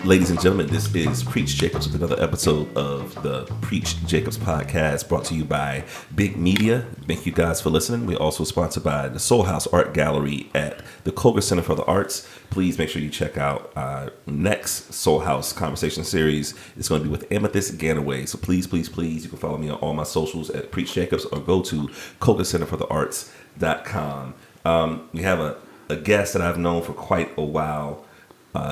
Ladies and gentlemen, this is Preach Jacobs with another episode of the Preach Jacobs podcast brought to you by BIG Media. Thank you guys for listening. We're also sponsored by the Soul House Art Gallery at the Coger Center for the Arts. Please make sure you check out our next Soul House conversation series. It's going to be with Amethyst Ganaway. So please, please, please, you can follow me on all my socials at Preach Jacobs or go to CogerCenterForTheArts.com. We have a guest that I've known for quite a while.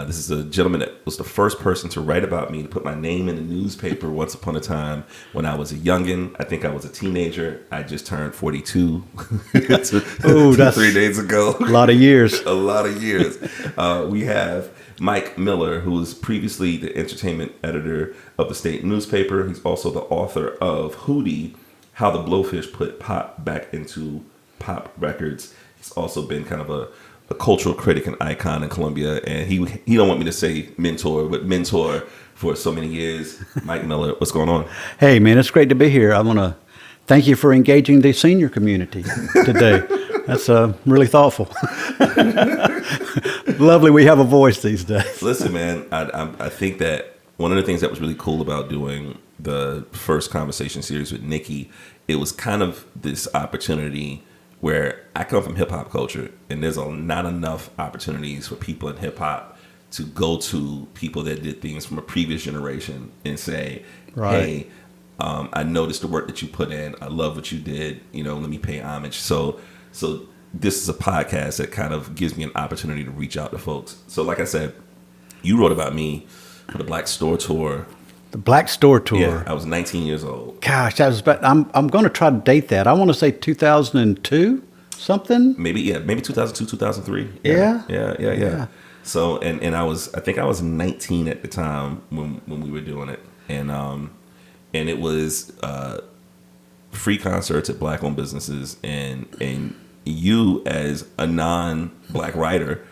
This is a gentleman that was the first person to write about me, to put my name in the newspaper once upon a time when I was a youngin'. I think I was a teenager. I just turned 42 that's 3 days ago. A lot of years. A lot of years. We have Mike Miller, who was previously the entertainment editor of the state newspaper. He's also the author of Hootie, How the Blowfish Put Pop Back into Pop Records. He's also been kind of a cultural critic and icon in Columbia, and he don't want me to say mentor, but mentor for so many years. Mike Miller, what's going on? Hey, man, it's great to be here. I want to thank you for engaging the senior community today. That's really thoughtful. Lovely we have a voice these days. Listen, man, I think that one of the things that was really cool about doing the first conversation series with Nikki, it was kind of this opportunity where I come from hip hop culture, and there's not enough opportunities for people in hip hop to go to people that did things from a previous generation and say, right. Hey, I noticed the work that you put in. I love what you did. Let me pay homage. So this is a podcast that kind of gives me an opportunity to reach out to folks. So like I said, you wrote about me for the Black Store Tour. The Black Store Tour. Yeah, I was 19 years old. Gosh, that was about, I'm going to try to date that. I want to say 2002, something. Maybe 2002, 2003. Yeah. So, and I think I was 19 at the time when we were doing it. And it was free concerts at Black-owned businesses. And you, as a non-Black writer,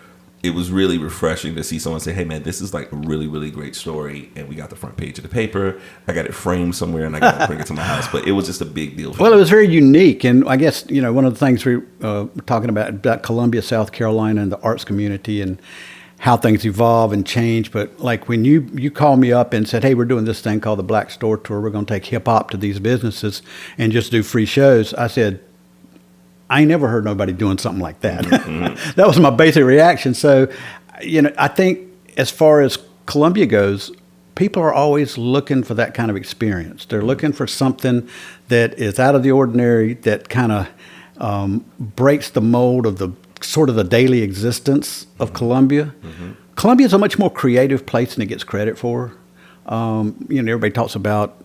it was really refreshing to see someone say, hey, man, this is like a really, really great story. And we got the front page of the paper. I got it framed somewhere and I got to bring it to my house. But it was just a big deal for me. It was very unique. And I guess, one of the things we were talking about Columbia, South Carolina, and the arts community and how things evolve and change. But like when you called me up and said, hey, we're doing this thing called the Black Store Tour. We're going to take hip hop to these businesses and just do free shows. I said, I ain't never heard nobody doing something like that. Mm-hmm. That was my basic reaction. So, I think as far as Columbia goes, people are always looking for that kind of experience. They're looking for something that is out of the ordinary, that kind of breaks the mold of the sort of the daily existence of Columbia. Mm-hmm. Columbia is a much more creative place than it gets credit for. Everybody talks about,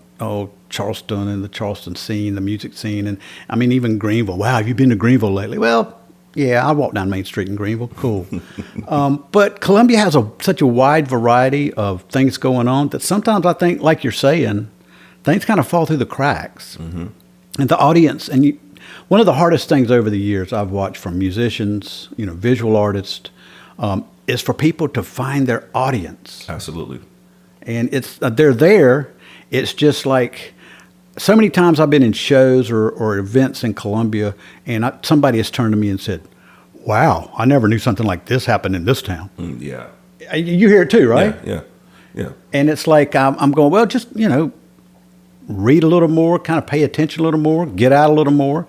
Charleston and the Charleston scene, the music scene, and I mean even Greenville. Wow, have you been to Greenville lately? Well, yeah, I walk down Main Street in Greenville. Cool. But Columbia has such a wide variety of things going on that sometimes I think, like you're saying, things kind of fall through the cracks. Mm-hmm. And the audience, one of the hardest things over the years I've watched from musicians, visual artists, is for people to find their audience. Absolutely. And they're there. It's just like so many times I've been in shows or events in Columbia, and somebody has turned to me and said, wow, I never knew something like this happened in this town. Yeah. You hear it too, right? Yeah. And it's like I'm going, well, just, read a little more, kind of pay attention a little more, get out a little more.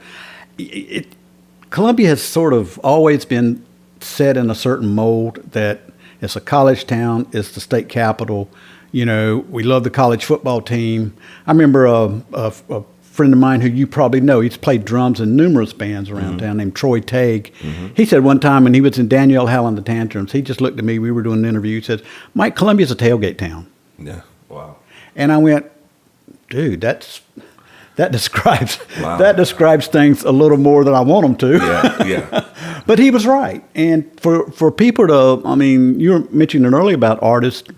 Columbia has sort of always been set in a certain mold that it's a college town, it's the state capital. We love the college football team. I remember a friend of mine who you probably know, he's played drums in numerous bands around town, named Troy Tague. Mm-hmm. He said one time when he was in Danielle Howell and the Tantrums, he just looked at me, we were doing an interview, he said, Mike, Columbia's a tailgate town. Yeah, wow. And I went, dude, that describes things a little more than I want them to. Yeah. But he was right. And for people to, you were mentioning earlier about artists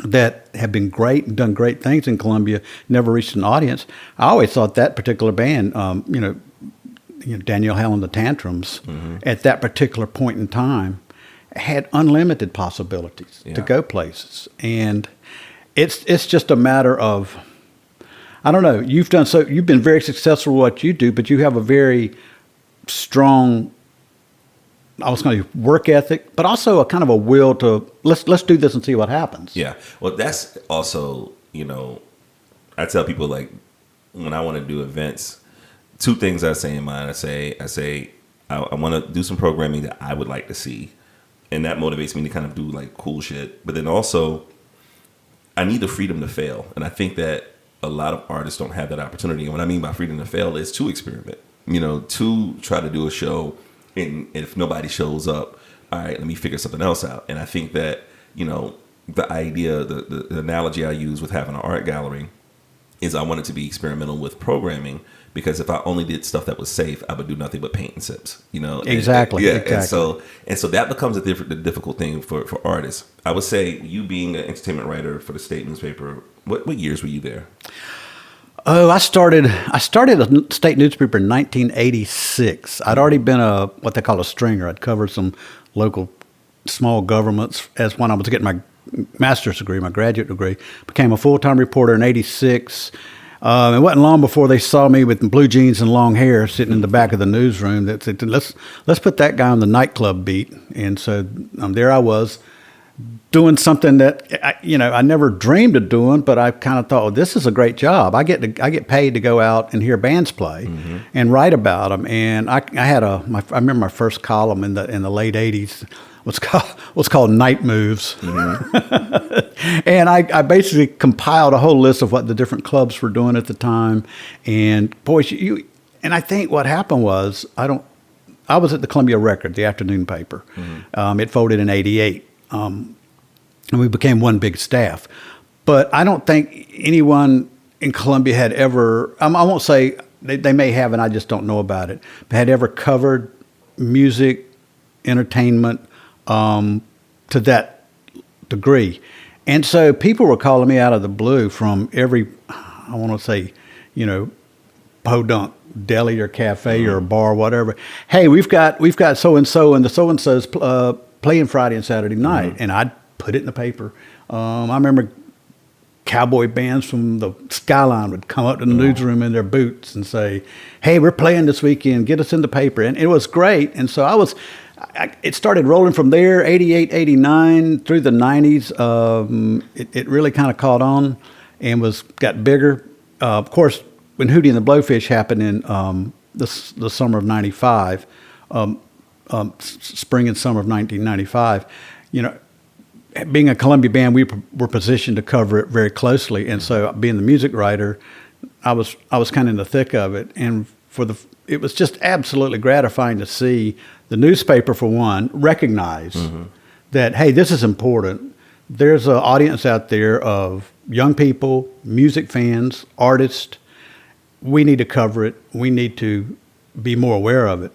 that have been great and done great things in Columbia, never reached an audience. I always thought that particular band, Danielle Howell and the Tantrums, at that particular point in time, had unlimited possibilities to go places. And it's just a matter of, I don't know, you've been very successful at what you do, but you have a very strong to work ethic, but also a kind of a will to let's do this and see what happens. Yeah. Well, that's also, I tell people, like, when I want to do events, two things I say in mind. I say I want to do some programming that I would like to see, and that motivates me to kind of do like cool shit. But then also, I need the freedom to fail, and I think that a lot of artists don't have that opportunity. And what I mean by freedom to fail is to experiment, to try to do a show, and if nobody shows up, all right, let me figure something else out. And I think that, the idea, the analogy I use with having an art gallery is I wanted to be experimental with programming, because if I only did stuff that was safe, I would do nothing but paint and sips, Exactly. Yeah. Exactly. And so that becomes the difficult thing for artists. I would say, you being an entertainment writer for the state newspaper, what years were you there? Oh, I started a state newspaper in 1986. I'd already been what they call a stringer. I'd covered some local small governments as when I was getting my master's degree, my graduate degree. Became a full-time reporter in 86. It wasn't long before they saw me with blue jeans and long hair sitting in the back of the newsroom. That said, let's put that guy on the nightclub beat. And so there I was, doing something that I never dreamed of doing, but I kind of thought, this is a great job. I get paid to go out and hear bands play and write about them. And I remember my first column in the late '80s was called Night Moves, and I basically compiled a whole list of what the different clubs were doing at the time. And boy, and I think what happened was I was at the Columbia Record, the afternoon paper. It folded in '88. And we became one big staff. But I don't think anyone in Columbia had ever, I won't say, they may have and I just don't know about it, but had ever covered music, entertainment to that degree. And so people were calling me out of the blue from every, I want to say, podunk deli or cafe or bar, whatever. Hey, we've got so-and-so, and the so-and-so's playing Friday and Saturday night. And I'd put it in the paper. I remember cowboy bands from the Skyline would come up to the newsroom in their boots and say, hey, we're playing this weekend, get us in the paper. And it was great. And so it started rolling from there, 88, 89, through the 90s. It really kind of caught on and got bigger. Of course, when Hootie and the Blowfish happened in the summer of 95, spring and summer of 1995, being a Columbia band, we were positioned to cover it very closely. And so being the music writer, I was kind of in the thick of it. And it was just absolutely gratifying to see the newspaper, for one, recognize that, hey, this is important. There's an audience out there of young people, music fans, artists. We need to cover it. We need to be more aware of it.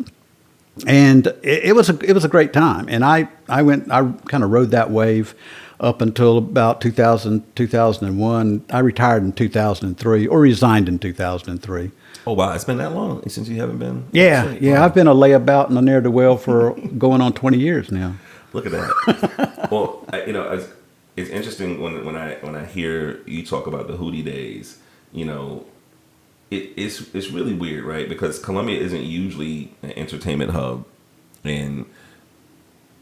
And it was a great time. And I kind of rode that wave up until about 2000, 2001. I retired in 2003 or resigned in 2003. Oh, wow. It's been that long since you haven't been? Yeah. Wow. I've been a layabout and a ne'er-do-well for going on 20 years now. Look at that. Well, it's interesting when I hear you talk about the Hootie days, It's really weird, right? Because Columbia isn't usually an entertainment hub, and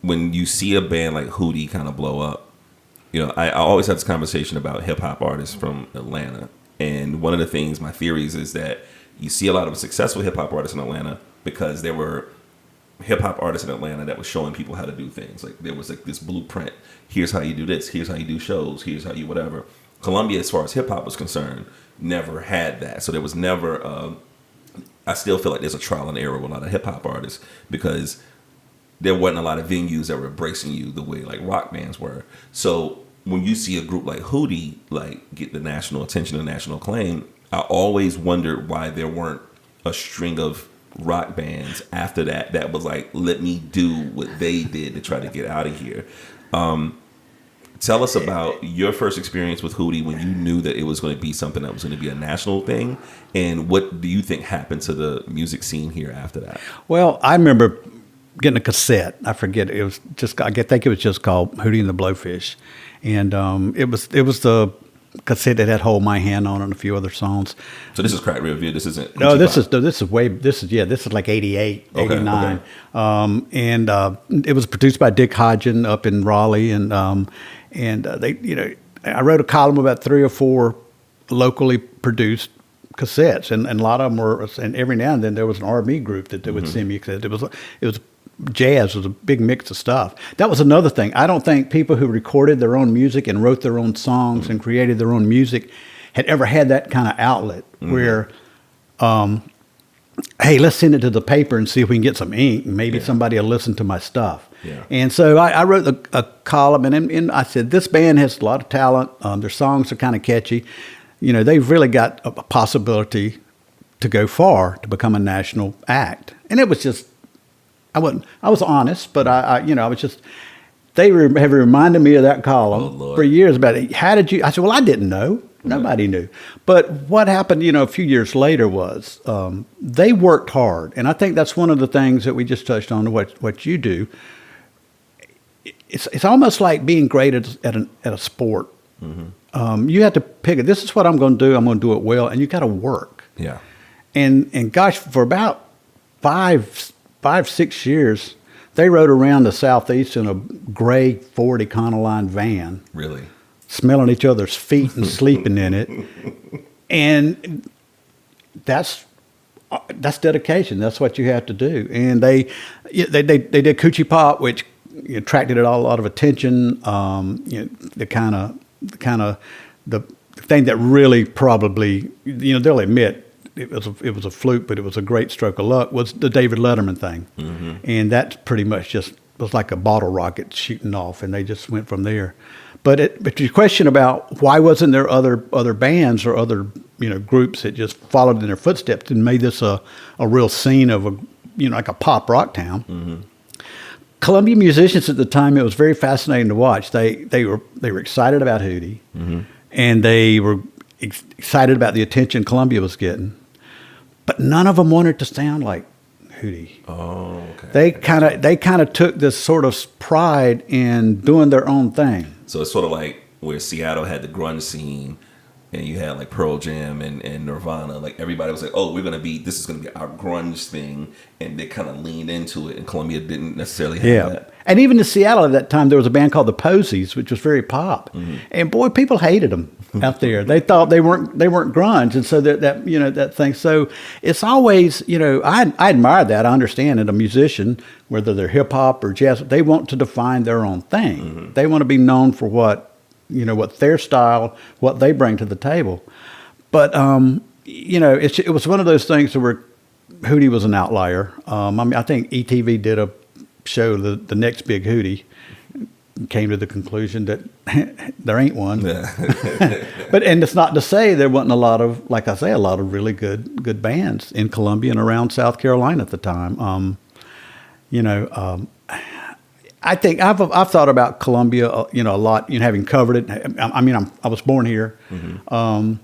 when you see a band like Hootie kind of blow up, I always have this conversation about hip hop artists from Atlanta, and one of the things, my theories, is that you see a lot of successful hip hop artists in Atlanta because there were hip hop artists in Atlanta that was showing people how to do things. Like there was like this blueprint. Here's how you do this. Here's how you do shows. Here's how you whatever. Columbia, as far as hip hop was concerned, never had that. So there was never, I still feel like there's a trial and error with a lot of hip hop artists because there wasn't a lot of venues that were embracing you the way like rock bands were. So when you see a group like Hootie like get the national attention and national acclaim, I always wondered why there weren't a string of rock bands after that was like, let me do what they did to try to get out of here. Tell us about your first experience with Hootie when you knew that it was going to be something that was going to be a national thing, and what do you think happened to the music scene here after that? Well, I remember getting a cassette. I forget, it was just, I think it was just called Hootie and the Blowfish, and it was the cassette that had "Hold My Hand" on it and a few other songs. So this is Crack Rear View. This isn't. No, this is like 88, 89. Okay. It was produced by Dick Hodgen up in Raleigh, and they, I wrote a column about 3 or 4 locally produced cassettes, and a lot of them were, and every now and then there was an R&B group that would send me cassettes. It was jazz was a big mix of stuff. That was another thing. I don't think people who recorded their own music and wrote their own songs and created their own music had ever had that kind of outlet where, hey, let's send it to the paper and see if we can get some ink. Maybe somebody will listen to my stuff. Yeah. And so I wrote a column, and I said, this band has a lot of talent. Their songs are kind of catchy. They've really got a possibility to go far, to become a national act. And it was just, I was honest, but I was just, they have reminded me of that column for years about it. How did you, I said, well, I didn't know. Nobody knew. But what happened, a few years later was they worked hard. And I think that's one of the things that we just touched on, what you do. It's almost like being great at a sport. You have to pick it. This is what I'm going to do. I'm going to do it well. And you got to work. Yeah. And gosh, for about 5-6 years, they rode around the Southeast in a gray Ford Econoline van. Really? Smelling each other's feet and sleeping in it. And that's dedication. That's what you have to do. And they did Coochie Pop, which attracted a lot of attention. The thing that really probably, they'll admit, it was a fluke, but it was a great stroke of luck, was the David Letterman thing. And that pretty much just was like a bottle rocket shooting off, and they just went from there. But your question about why wasn't there other bands or other groups that just followed in their footsteps and made this a real scene of like a pop rock town. Columbia musicians at the time, it was very fascinating to watch. They were excited about Hootie, and they were excited about the attention Columbia was getting. But none of them wanted to sound like Hootie. Oh, okay. They kind of took this sort of pride in doing their own thing. So it's sort of like where Seattle had the grunge scene, and you had like Pearl Jam and Nirvana. Like everybody was like, "Oh, this is gonna be our grunge thing," and they kind of leaned into it. And Columbia didn't necessarily have that. And even in Seattle at that time, there was a band called the Posies, which was very pop. And boy, people hated them out there. They thought they weren't grunge, and so that thing. So it's always, I admire that. I understand it. A musician, whether they're hip hop or jazz, they want to define their own thing. They want to be known for what their style, what they bring to the table. But it was one of those things where Hootie was an outlier. I think ETV did a show, the next big Hootie, came to the conclusion that there ain't one. And it's not to say there wasn't a lot of, like I say, a lot of really good bands in Columbia and around South Carolina at the time. I think I've thought about Columbia, a lot, having covered it. I was born here, and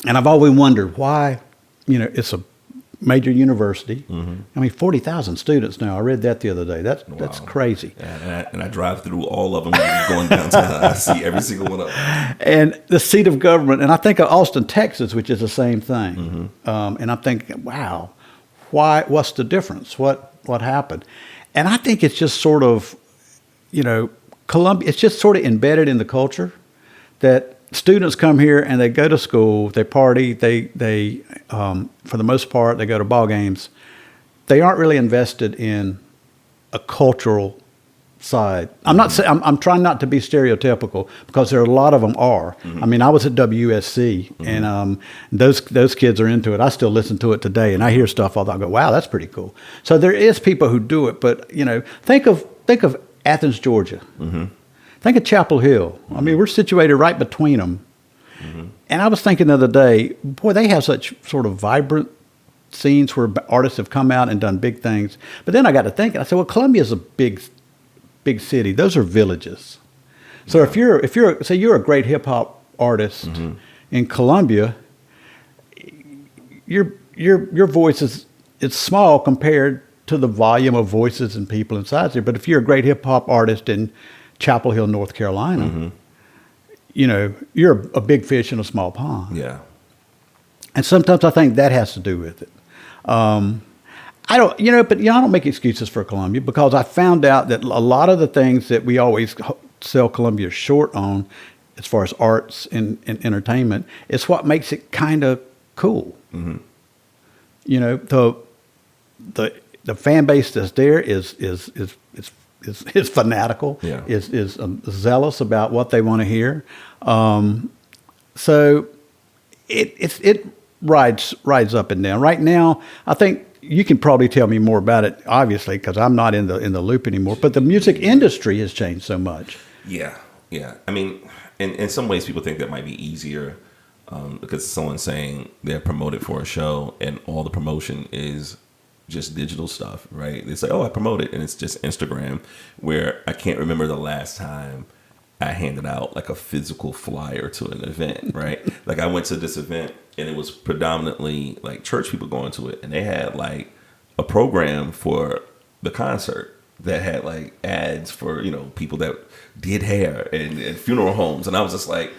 I've always wondered why, it's a major university. 40,000 students now. I read that the other day. That's crazy. And I drive through all of them when I'm going downtown. I see every single one of them. And the seat of government, and I think of Austin, Texas, which is the same thing. And I'm thinking, wow, what's the difference? What happened? And I think it's just sort of, Columbia, it's just sort of embedded in the culture that students come here and they go to school, they party, they for the most part, they go to ball games. They aren't really invested in a cultural side. I'm trying not to be stereotypical, because there are a lot of them are. I was at WSC, and those kids are into it. I still listen to it today, and I hear stuff all the time. I go, wow, that's pretty cool. So there is people who do it, but think of Athens, Georgia. Think of Chapel Hill. We're situated right between them. And I was thinking the other day, boy, they have such sort of vibrant scenes where artists have come out and done big things. But then I got to thinking, I said, well, Columbia's a big city. Those are villages. So if you're a great hip hop artist in Columbia, your voice it's small compared to the volume of voices and people inside there. But if you're a great hip hop artist in Chapel Hill, North Carolina, you're a big fish in a small pond. Yeah. And sometimes I think that has to do with it. I don't, but I don't make excuses for Columbia, because I found out that a lot of the things that we always sell Columbia short on, as far as arts and entertainment, is what makes it kind of cool. Mm-hmm. The fan base that's there is fanatical. Yeah. Is zealous about what they want to hear. So it rides up and down. Right now, I think you can probably tell me more about it, obviously, because I'm not in the loop anymore. But the music industry has changed so much. Yeah. I mean, in some ways, people think that might be easier because someone's saying they're promoted for a show, and all the promotion is just digital stuff, right? They say, "Oh, I promote it," and it's just Instagram. Where I can't remember the last time I handed out like a physical flyer to an event, right? Like I went to this event and it was predominantly like church people going to it, and they had like a program for the concert that had like ads for, people that did hair and funeral homes. And I was just like,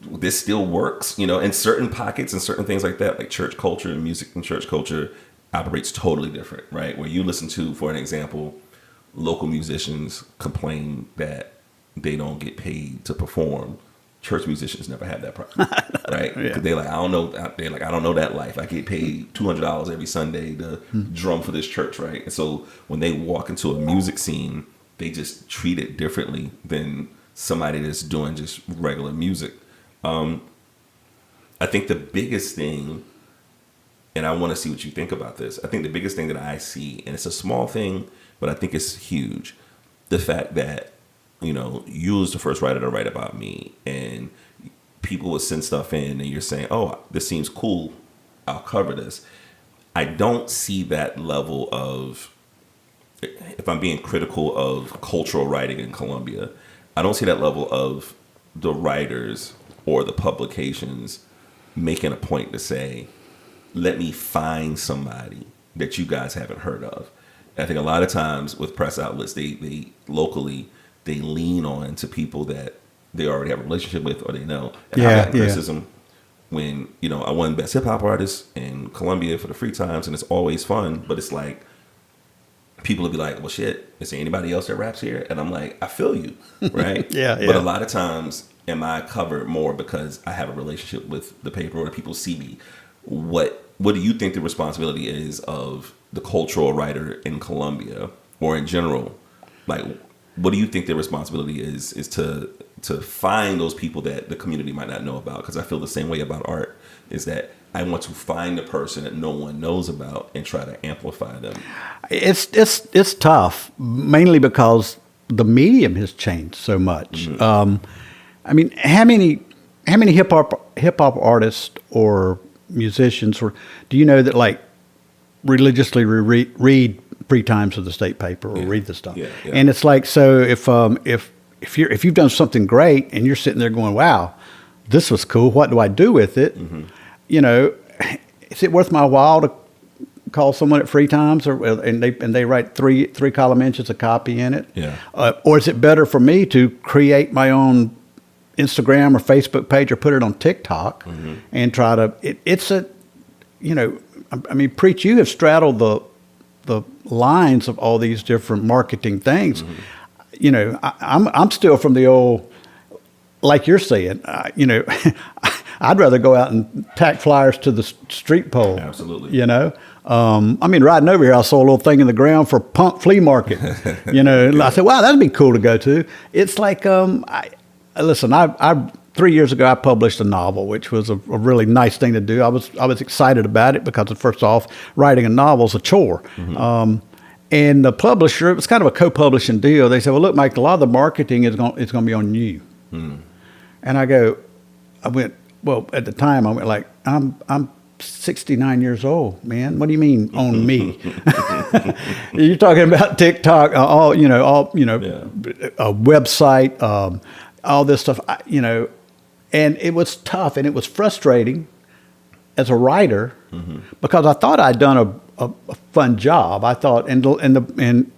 this still works, in certain pockets and certain things like that, like church culture and music and church culture operates totally different, right? Where you listen to, for an example, local musicians complain that they don't get paid to perform. Church musicians never had that problem, right? Yeah. They're like, I don't know that life. I get paid $200 every Sunday to drum for this church, right? And so when they walk into a music scene, they just treat it differently than somebody that's doing just regular music. I think the biggest thing, and I want to see what you think about this, I think the biggest thing that I see, and it's a small thing, but I think it's huge, the fact that you was the first writer to write about me, and people would send stuff in and you're saying, "Oh, this seems cool, I'll cover this." I don't see that level of, if I'm being critical of cultural writing in Columbia, I don't see that level of the writers or the publications making a point to say, let me find somebody that you guys haven't heard of. I think a lot of times with press outlets, they locally, they lean on to people that they already have a relationship with or they know. And I got criticism when, I won Best Hip Hop Artist in Columbia for the Free Times, and it's always fun, but it's like, people will be like, well, shit, is there anybody else that raps here? And I'm like, I feel you, right? Yeah. But a lot of times, am I covered more because I have a relationship with the paper or the people see me? What do you think the responsibility is of the cultural writer in Columbia or in general? Like, what do you think their responsibility is to find those people that the community might not know about? Because I feel the same way about art, is that I want to find the person that no one knows about and try to amplify them. It's tough, mainly because the medium has changed so much. Mm-hmm. I mean, how many hip hop artists or musicians do you know that like religiously read Free Times of the State paper or read the stuff? Yeah. And it's like, so if you've done something great and you're sitting there going, wow, this was cool, what do I do with it? Mm-hmm. Is it worth my while to call someone at Free Times and they write three column inches a copy in it? Yeah. Or is it better for me to create my own Instagram or Facebook page or put it on TikTok and try to, Preach, you have straddled the lines of all these different marketing things. Mm-hmm. I'm still from the old, like you're saying, I'd rather go out and tack flyers to the street pole. Absolutely. Riding over here, I saw a little thing in the ground for Punk Flea Market. I said, wow, that'd be cool to go to. It's like, I 3 years ago, I published a novel, which was a really nice thing to do. I was excited about it because, first off, writing a novel is a chore. Mm-hmm. And the publisher, it was kind of a co-publishing deal. They said, well, look, Mike, a lot of the marketing is going to be on you. Mm. And I went, well, at the time, I went like, I'm 69 years old, man. What do you mean on me? You're talking about TikTok, a website, all this stuff, and it was tough and it was frustrating as a writer because I thought I'd done a fun job. I thought, and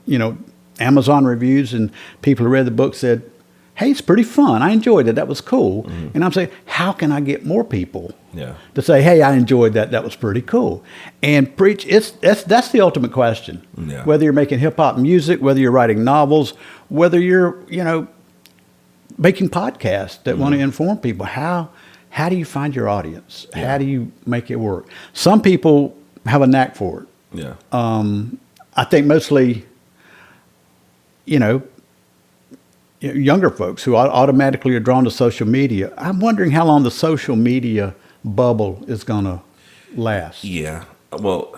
Amazon reviews and people who read the book said, hey, it's pretty fun. I enjoyed it. That was cool. And I'm saying, how can I get more people to say, hey, I enjoyed that. That was pretty cool. And preach. That's the ultimate question. Yeah. Whether you're making hip hop music, whether you're writing novels, whether you're, making podcasts that want to inform people, how do you find your audience? Yeah. How do you make it work? Some people have a knack for it. Yeah. I think mostly, younger folks who automatically are drawn to social media. I'm wondering how long the social media bubble is going to last. Yeah. Well,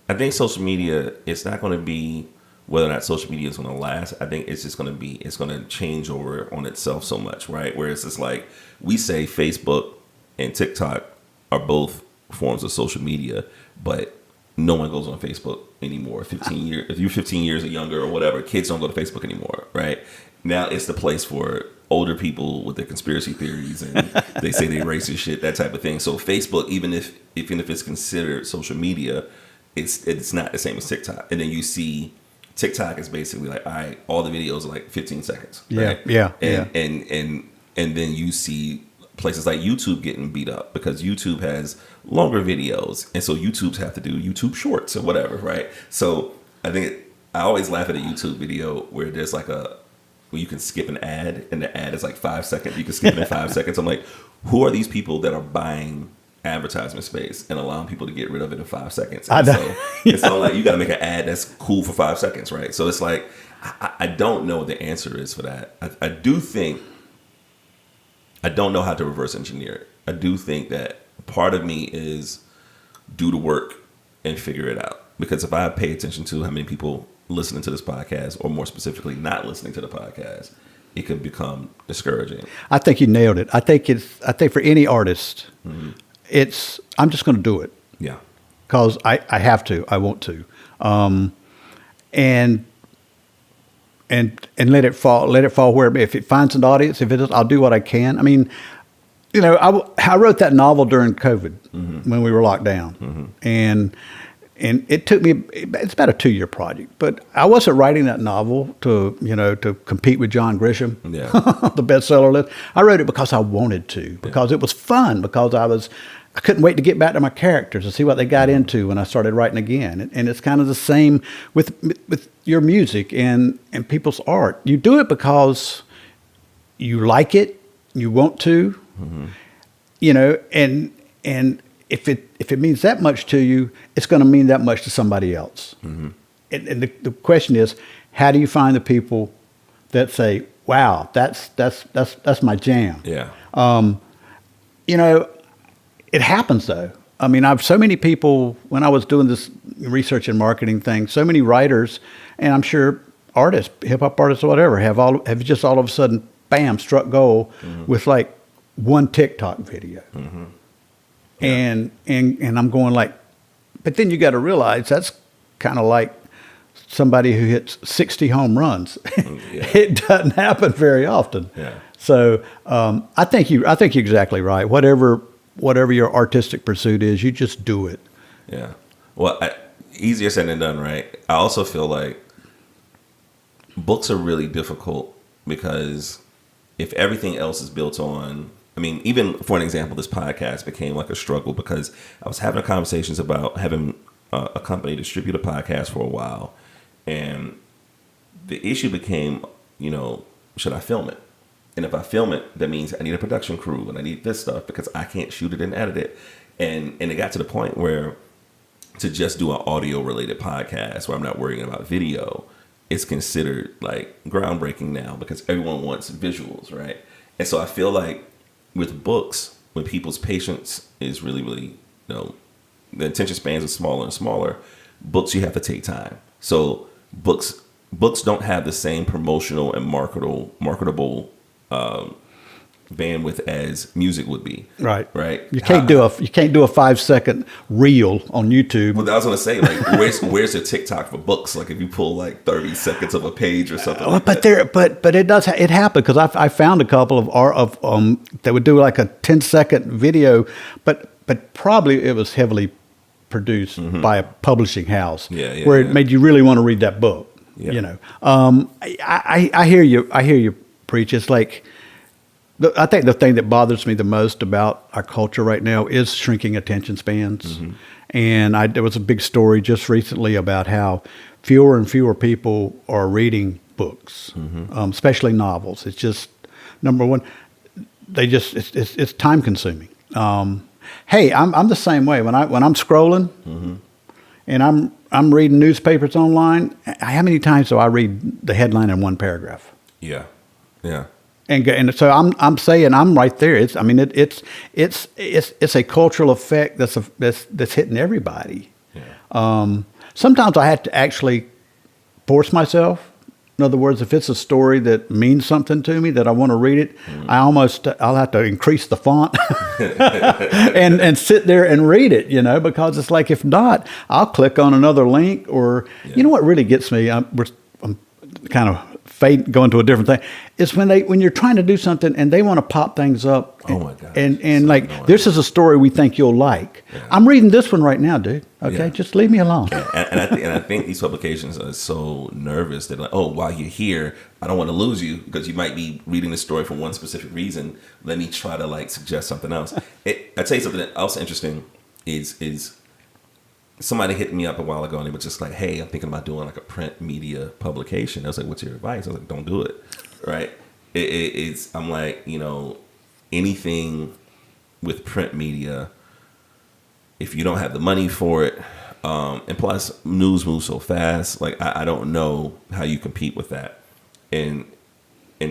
I think social media, it's not going to be whether or not social media is going to last. I think it's just going to it's going to change over on itself so much, right? Whereas it's like we say Facebook and TikTok are both forms of social media, but no one goes on Facebook anymore. 15 years, if you're 15 years or younger or whatever, kids don't go to Facebook anymore, right? Now it's the place for older people with their conspiracy theories and they say they racist shit, that type of thing. So Facebook, even if it's considered social media, it's not the same as TikTok. And then you see TikTok is basically like, all right, all the videos are like 15 seconds. Right? Yeah. And then you see places like YouTube getting beat up because YouTube has longer videos, and so YouTubes have to do YouTube Shorts or whatever, right? So I always laugh at a YouTube video where there's like where you can skip an ad, and the ad is like 5 seconds. You can skip it in 5 seconds. I'm like, who are these people that are buying advertisement space and allowing people to get rid of it in 5 seconds? And so like, you got to make an ad that's cool for 5 seconds, right? So it's like, I don't know what the answer is for that. I do think, I don't know how to reverse engineer it. I do think that part of me is do the work and figure it out. Because if I pay attention to how many people listening to this podcast, or more specifically not listening to the podcast, it could become discouraging. I think you nailed it. I think for any artist, I'm just going to do it. Yeah. Because I have to. I want to. And let it fall where, if it finds an audience, if it does, I'll do what I can. I mean, I wrote that novel during COVID when we were locked down, and it took me, it's about a 2-year project, but I wasn't writing that novel to compete with John Grisham, the bestseller list. I wrote it because I wanted to, because it was fun, because I couldn't wait to get back to my characters and see what they got into when I started writing again. And it's kind of the same with your music and people's art. You do it because you like it, you want to, and if it means that much to you, it's going to mean that much to somebody else. And the question is, how do you find the people that say, wow, that's my jam? Yeah. It happens though. I mean, I've so many people, when I was doing this research and marketing thing, so many writers, and I'm sure artists, hip hop artists or whatever, have just all of a sudden, bam, struck gold with like one TikTok video. And I'm going like, but then you got to realize that's kind of like somebody who hits 60 home runs. It doesn't happen very often. So I think you're exactly right. Whatever your artistic pursuit is, you just do it. Yeah. Well, easier said than done, right? I also feel like books are really difficult because if everything else is built on, I mean, even for an example, this podcast became like a struggle because I was having conversations about having a company distribute a podcast for a while. And the issue became, should I film it? And if I film it, that means I need a production crew and I need this stuff because I can't shoot it and edit it. And it got to the point where to just do an audio related podcast where I'm not worrying about video, it's considered like groundbreaking now because everyone wants visuals, right? And so I feel like with books, when people's patience is really, really, the attention spans are smaller and smaller, books you have to take time. So books don't have the same promotional and marketable bandwidth as music would be. Right. You can't do a 5-second reel on YouTube. Well, I was gonna say, like, where's the TikTok for books? Like, if you pull like 30 seconds of a page or something. But it does it happened because I found a couple of that would do like a 10-second video, but probably it was heavily produced by a publishing house where it made you really want to read that book. I hear you preach. It's like, I think the thing that bothers me the most about our culture right now is shrinking attention spans. Mm-hmm. And there was a big story just recently about how fewer and fewer people are reading books, especially novels. It's just, number one, it's time consuming. Hey, I'm the same way. When I'm scrolling and I'm reading newspapers online, how many times do I read the headline in one paragraph? Yeah. Yeah. And so I'm saying I'm right there. It's a cultural effect that's hitting everybody. Yeah. Sometimes I have to actually force myself. In other words, if it's a story that means something to me that I want to read it, I'll have to increase the font and sit there and read it, because it's like, if not, I'll click on another link or, you know what really gets me? I'm kind of going to a different thing. It's when you're trying to do something and they want to pop things up. Oh my God. And like, this is a story we think you'll like. Yeah. I'm reading this one right now, dude. Okay, just leave me alone. Yeah. And I think these publications are so nervous that, like, oh, while you're here, I don't want to lose you because you might be reading the story for one specific reason. Let me try to suggest something else. I tell you something else interesting is somebody hit me up a while ago and they were just like, hey, I'm thinking about doing like a print media publication. I was like, what's your advice? I was like, don't do it. Right. I'm like, anything with print media, if you don't have the money for it, and plus news moves so fast, like I don't know how you compete with that. And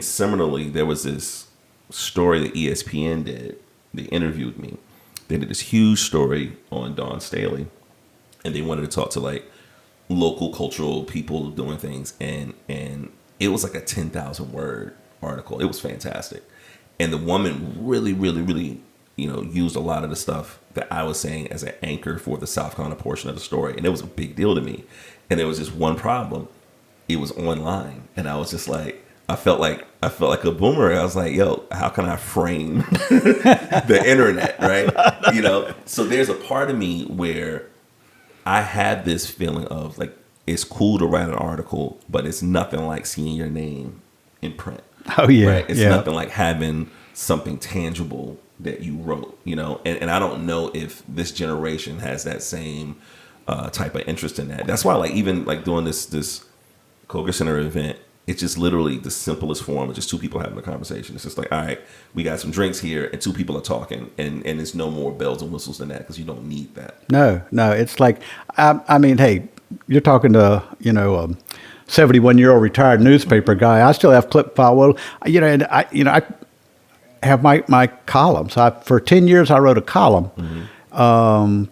similarly, there was this story that ESPN did. They interviewed me. They did this huge story on Dawn Staley. And they wanted to talk to like local cultural people doing things, and it was like a 10,000 word article. It was fantastic, and the woman really, really, really, used a lot of the stuff that I was saying as an anchor for the South Carolina portion of the story, and it was a big deal to me. And there was just one problem: it was online, and I was just like, I felt like a boomerang. I was like, yo, how can I frame the internet, right? So there's a part of me where I had this feeling of like, it's cool to write an article, but it's nothing like seeing your name in print. Oh yeah. Right? It's nothing like having something tangible that you wrote, and I don't know if this generation has that same type of interest in that. That's why even doing this Coker Center event, it's just literally the simplest form of just two people having a conversation. It's just like, all right, we got some drinks here and two people are talking, and it's no more bells and whistles than that because you don't need that. No, it's like, I mean, hey, you're talking to, 71-year-old retired newspaper guy. I still have clip file. Well, and I have my columns. For 10 years, I wrote a column. I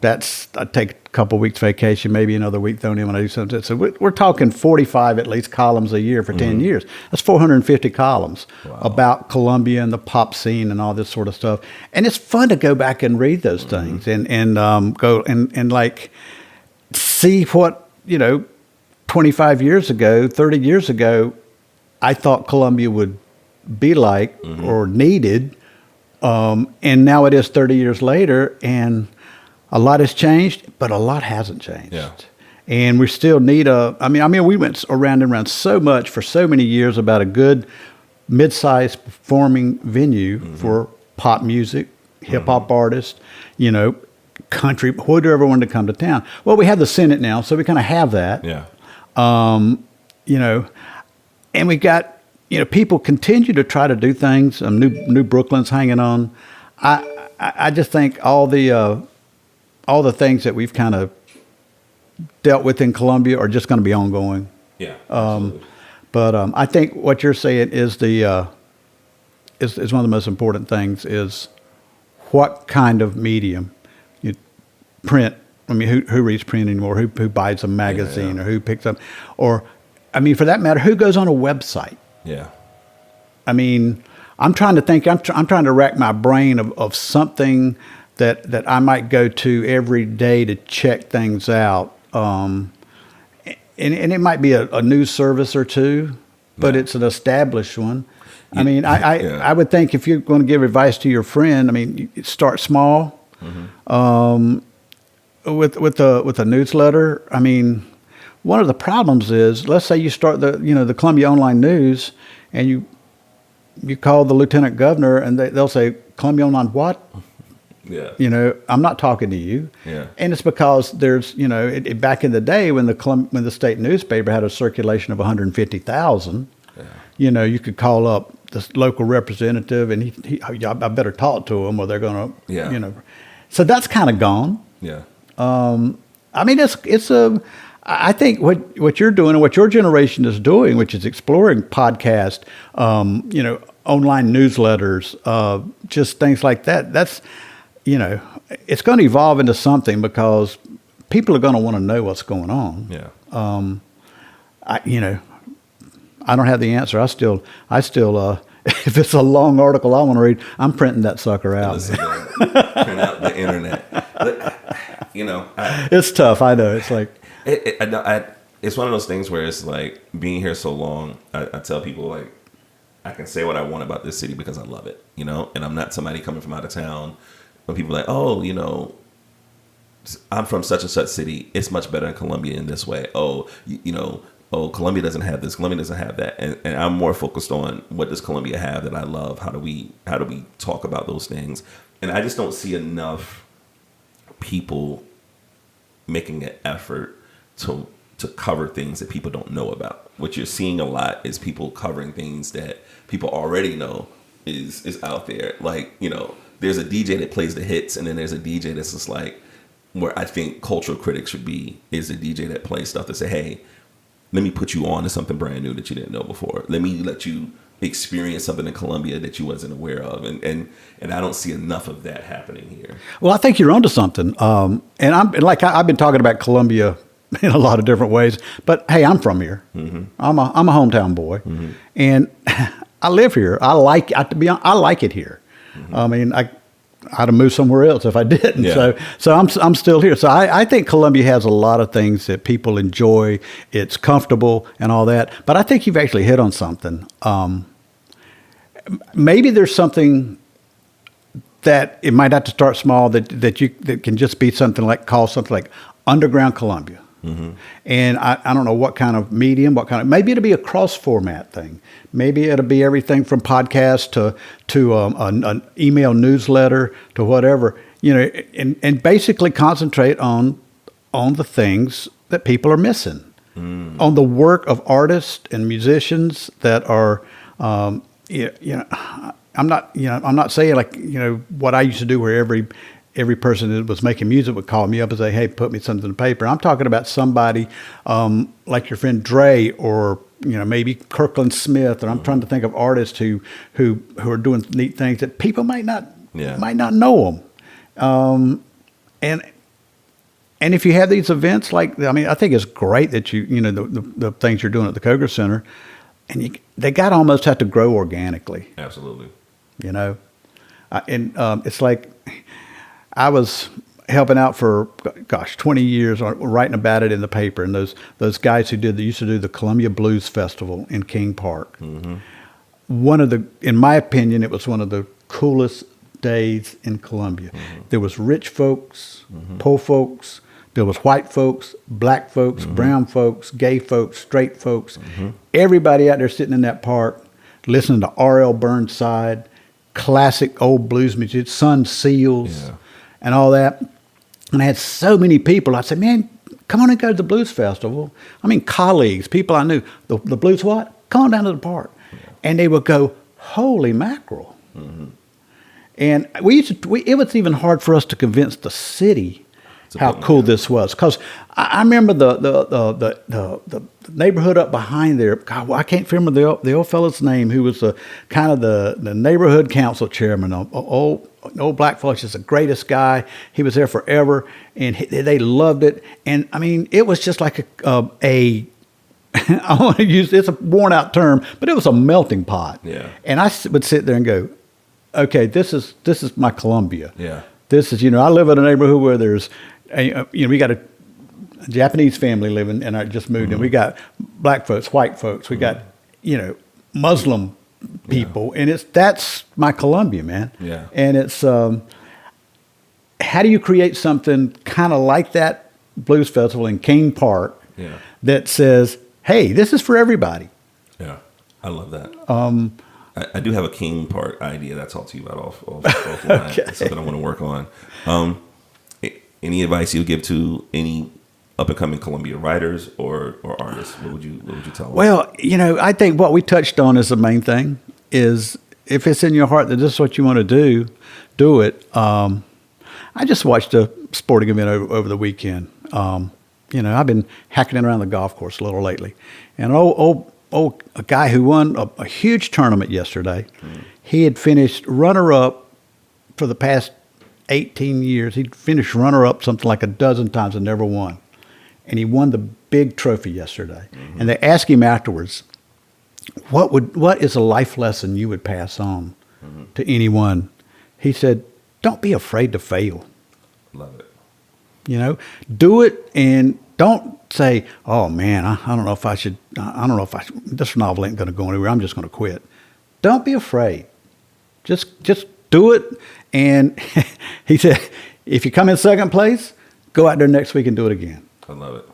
take a couple weeks vacation, maybe another week thrown in when I do something. So we're talking 45 at least columns a year for 10 years. That's 450 columns about Columbia and the pop scene and all this sort of stuff. And it's fun to go back and read those things and go and like see what, 25 years ago, 30 years ago, I thought Columbia would be like or needed. And now it is 30 years later, and a lot has changed, but a lot hasn't changed. Yeah. And we still need we went around and around so much for so many years about a good mid-sized performing venue for pop music, hip-hop artists, country, whoever wanted to come to town. Well, we have the Senate now, so we kind of have that. Yeah. And we got, people continue to try to do things. New Brooklyn's hanging on. I just think all the things that we've kind of dealt with in Columbia are just going to be ongoing. Yeah. But I think what you're saying is is one of the most important things is what kind of medium, print. I mean, who reads print anymore? Who buys a magazine or who picks up, or for that matter, who goes on a website? Yeah. I'm trying to think. I'm trying to rack my brain of something that I might go to every day to check things out. And it might be a news service or two, but it's an established one. I would think if you're going to give advice to your friend, you start small. With a newsletter. One of the problems is, let's say you start the Columbia Online News, and you call the lieutenant governor and they'll say, Columbia Online what? Yeah. You know, I'm not talking to you. Yeah. And it's because there's, you know, back in the day when the state newspaper had a circulation of 150,000, you know, you could call up the local representative and I better talk to them or they're going to, you know. So that's kind of gone. Yeah. I mean, I think what you're doing and what your generation is doing, which is exploring podcast, you know, online newsletters, just things like that. That's, you know, it's going to evolve into something because people are going to want to know what's going on. Yeah. You know, I don't have the answer. I still, if it's a long article I want to read, I'm printing that sucker out. Print out the internet. But, you know, it's tough. I know. It's like, it's one of those things where it's like being here so long. I tell people like, I can say what I want about this city because I love it, you know, and I'm not somebody coming from out of town. When people are like, oh, you know, I'm from such and such city. It's much better in Columbia in this way. Oh, you know, oh, Columbia doesn't have this. Columbia doesn't have that. And I'm more focused on what does Columbia have that I love? How do we talk about those things? And I just don't see enough people making an effort to cover things that people don't know about. What you're seeing a lot is people covering things that people already know is out there. Like, you know, there's a DJ that plays the hits, and then there's a DJ that's just like, where I think cultural critics should be, is a DJ that plays stuff to say, hey, let me put you on to something brand new that you didn't know before. Let me let you experience something in Columbia that you wasn't aware of. And I don't see enough of that happening here. Well, I think you're onto something. And I've been talking about Columbia in a lot of different ways, but hey, I'm from here. Mm-hmm. I'm a hometown boy, mm-hmm. and I live here. I like it here. Mm-hmm. I mean, I'd have moved somewhere else if I didn't. Yeah. So I'm still here. So I think Columbia has a lot of things that people enjoy. It's comfortable and all that. But I think you've actually hit on something. Maybe there's something that it might have to start small that can just be something like Underground Columbia. Mm-hmm. And I don't know what kind of medium, maybe it'll be a cross format thing. Maybe it'll be everything from podcast to an email newsletter to whatever, you know, and basically concentrate on the things that people are missing, on the work of artists and musicians that are, you know, I'm not saying like, you know, what I used to do where every person that was making music would call me up and say, hey, put me something in the paper. I'm talking about somebody like your friend Dre or, you know, maybe Kirkland Smith. And I'm trying to think of artists who are doing neat things that people might not know them. And if you have these events, like, I mean, I think it's great that you know, the things you're doing at the Koger Center, and they got to almost have to grow organically. Absolutely. You know, it's like, I was helping out for 20 years, writing about it in the paper, and those guys who used to do the Columbia Blues Festival in King Park. Mm-hmm. In my opinion, it was one of the coolest days in Columbia. Mm-hmm. There was rich folks, mm-hmm. poor folks, there was white folks, black folks, mm-hmm. brown folks, gay folks, straight folks. Mm-hmm. Everybody out there sitting in that park, listening to R.L. Burnside, classic old blues music, Sun Seals. Yeah. And all that. And I had so many people. I said, man, come on and go to the Blues Festival. I mean, colleagues, people I knew. The blues what? Come on down to the park. Yeah. And they would go, holy mackerel. Mm-hmm. And it was even hard for us to convince the city how cool this was. Because I remember the neighborhood up behind there. God, I can't remember the old fellow's name, who was kind of the neighborhood council chairman. Old black fella, just the greatest guy. He was there forever, and they loved it. And I mean, it was just like I want to use, it's a worn out term, but it was a melting pot. Yeah. And I would sit there and go, okay, this is my Columbia. Yeah. This is, you know, I live in a neighborhood where there's, you know, we got a Japanese family living, and I just moved mm-hmm. in. We got black folks, white folks. We got, you know, Muslim people, and that's my Columbia, man. Yeah. And it's how do you create something kind of like that blues festival in King Park that says, hey, this is for everybody. Yeah, I love that. I do have a King Park idea that I'll talk to you about offline. Okay. It's something I want to work on. Any advice you would give to any up and coming Columbia writers or artists? What would you tell them? Well, I think what we touched on is the main thing is if it's in your heart that this is what you want to do it. I just watched a sporting event over the weekend. I've been hacking around the golf course a little lately. And a guy who won a huge tournament yesterday, he had finished runner-up for the past 18 years. He'd finished runner-up something like a dozen times and never won. And he won the big trophy yesterday. Mm-hmm. And they asked him afterwards, what is a life lesson you would pass on to anyone? He said, don't be afraid to fail. Love it. Do it and don't say, oh man, I don't know if I should, this novel ain't going to go anywhere. I'm just going to quit. Don't be afraid. Just do it. And he said, if you come in second place, go out there next week and do it again. I love it.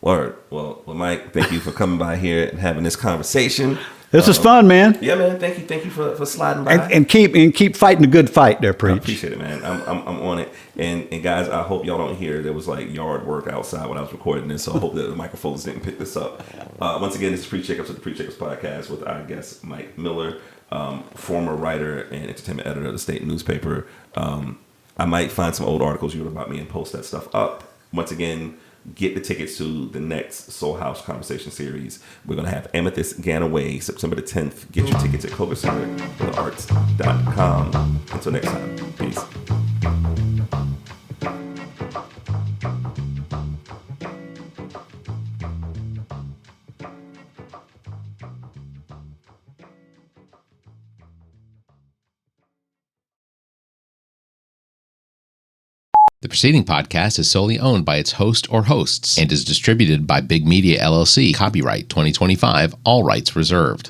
Word. Well, Mike, thank you for coming by here and having this conversation. This is fun, man. Yeah, man. Thank you for sliding by and keep fighting the good fight there, Preach. I appreciate it, man. I'm on it. And guys, I hope y'all don't hear there was like yard work outside when I was recording this. So I hope that the microphones didn't pick this up. Once again, this is Preach Jacobs of the Preach Jacobs podcast with our guest Mike Miller, former writer and entertainment editor of the state newspaper. I might find some old articles you wrote about me and post that stuff up. Once again, get the tickets to the next Soul House Conversation series. We're going to have Amethyst Ganaway, September the 10th. Get your tickets at CogaCenterForTheArts.com. Until next time, peace. The preceding podcast is solely owned by its host or hosts and is distributed by BIG Media LLC. Copyright 2025, all rights reserved.